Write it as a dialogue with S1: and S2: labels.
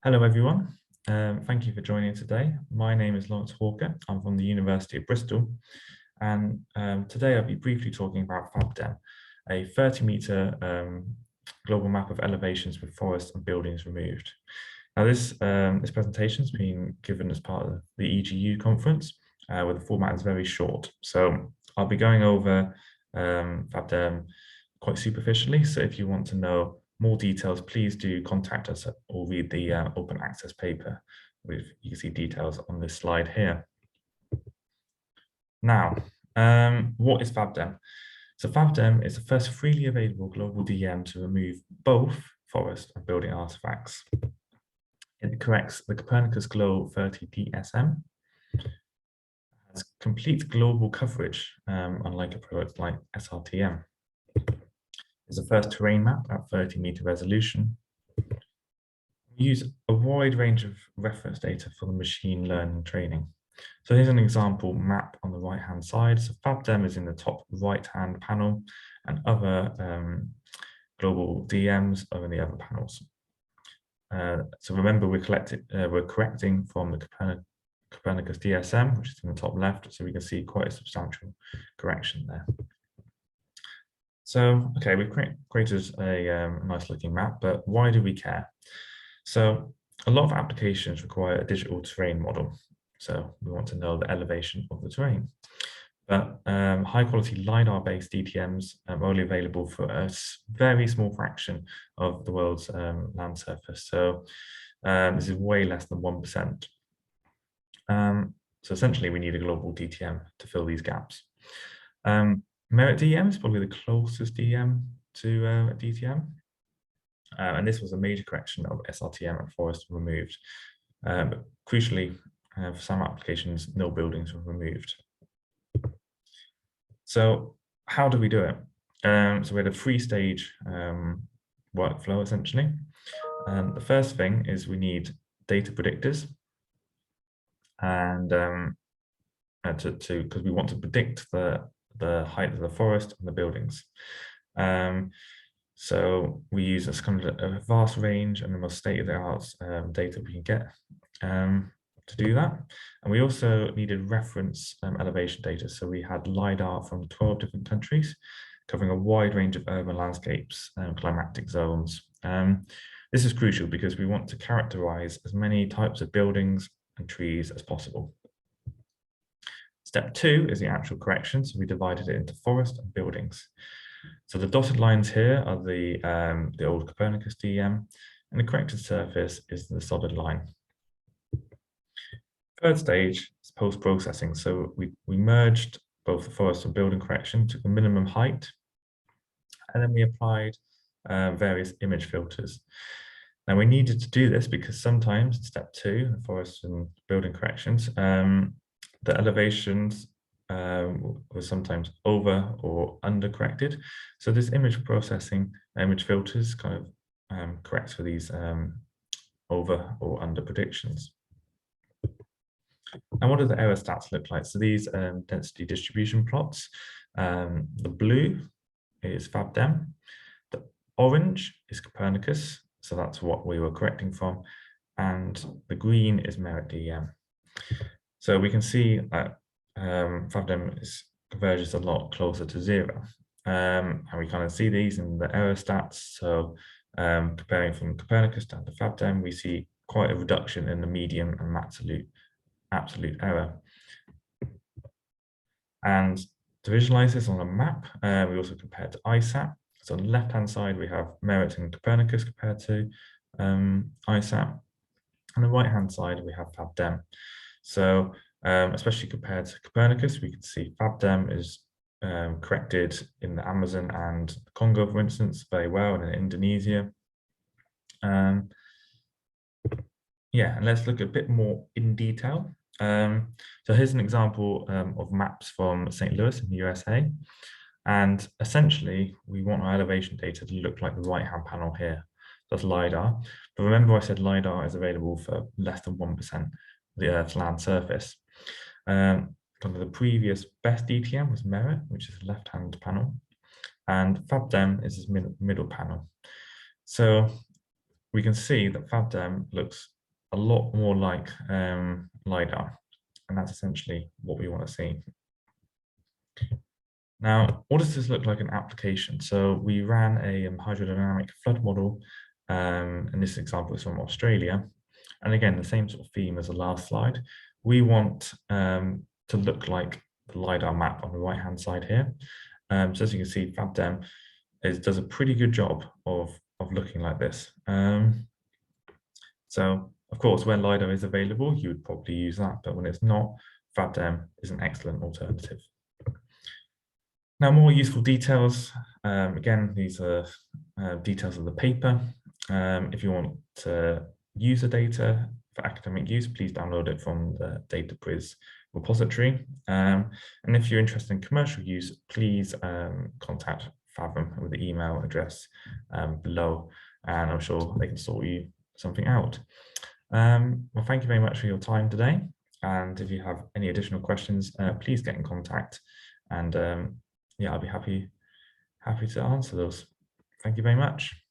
S1: Hello, everyone. Thank you for joining today. My name is Laurence Hawker. I'm from the University of Bristol. And today I'll be briefly talking about FABDEM, a 30-meter global map of elevations with forests and buildings removed. Now, this presentation has been given as part of the EGU conference, where the format is very short. So I'll be going over FABDEM quite superficially. So if you want to know more details, please do contact us or read the open access paper. You can see details on this slide here. Now, what is FABDEM? So FABDEM is the first freely available global DM to remove both forest and building artifacts. It corrects the Copernicus Globe 30 DSM. It has complete global coverage, unlike a product like SRTM. It's the first terrain map at 30-meter resolution. We use a wide range of reference data for the machine learning training. So here's an example map on the right-hand side. So FABDEM is in the top right-hand panel, and other global DMs are in the other panels. So remember, we're correcting from the Copernicus DSM, which is in the top left, so we can see quite a substantial correction there. So, okay, we've created a nice looking map, but why do we care? So a lot of applications require a digital terrain model. So we want to know the elevation of the terrain. But high quality LiDAR-based DTMs are only available for a very small fraction of the world's land surface. So this is way less than 1%. So essentially, we need a global DTM to fill these gaps. Merit DM is probably the closest DM to a DTM. And this was a major correction of SRTM and forest removed. But crucially, for some applications, no buildings were removed. So how do we do it? So we had a three-stage workflow, essentially. And the first thing is we need data predictors. And because we want to predict the height of the forest and the buildings. So we use this kind of a vast range and the most state-of-the-art data we can get to do that. And we also needed reference elevation data. So we had LiDAR from 12 different countries, covering a wide range of urban landscapes and climatic zones. This is crucial because we want to characterize as many types of buildings and trees as possible. Step 2 is the actual correction. So we divided it into forest and buildings. So the dotted lines here are the old Copernicus DM, and the corrected surface is the solid line. Third stage is post-processing. So we merged both the forest and building correction to the minimum height, and then we applied various image filters. Now we needed to do this because sometimes in step 2, the forest and building corrections, the elevations were sometimes over or under corrected. So this image processing, image filters kind of corrects for these over or under predictions. And what do the error stats look like? So these density distribution plots, the blue is FABDEM, the orange is Copernicus, so that's what we were correcting from, and the green is Merit DEM. So we can see that FABDEM converges a lot closer to 0. And we kind of see these in the error stats. So comparing from Copernicus down to FABDEM, we see quite a reduction in the median and absolute error. And to visualize this on a map, we also compared to ISAT. So on the left-hand side, we have Merit and Copernicus compared to ISAT. On the right-hand side, we have FABDEM. So especially compared to Copernicus, we can see FABDEM is corrected in the Amazon and the Congo, for instance, very well, and in Indonesia. Yeah, and let's look a bit more in detail. So here's an example of maps from St. Louis in the USA. And essentially, we want our elevation data to look like the right-hand panel here. That's LiDAR. But remember I said LiDAR is available for less than 1% of the Earth's land surface. Kind of the previous best DTM was Merit, which is the left-hand panel. And FABDEM is this middle panel. So we can see that FABDEM looks a lot more like LiDAR, and that's essentially what we want to see. Now, what does this look like in application? So we ran a hydrodynamic flood model, and this example is from Australia. And again, the same sort of theme as the last slide. We want to look like the LiDAR map on the right-hand side here. So as you can see, FABDEM does a pretty good job of looking like this. So of course, when LiDAR is available, you would probably use that, but when it's not, FABDEM is an excellent alternative. Now, more useful details. Again, these are details of the paper. If you want to use the data for academic use, please download it from the DataPriz repository. And if you're interested in commercial use, please contact Fathom with the email address below, and I'm sure they can sort you something out. Well, thank you very much for your time today. And if you have any additional questions, please get in contact. And yeah, I'll be happy to answer those. Thank you very much.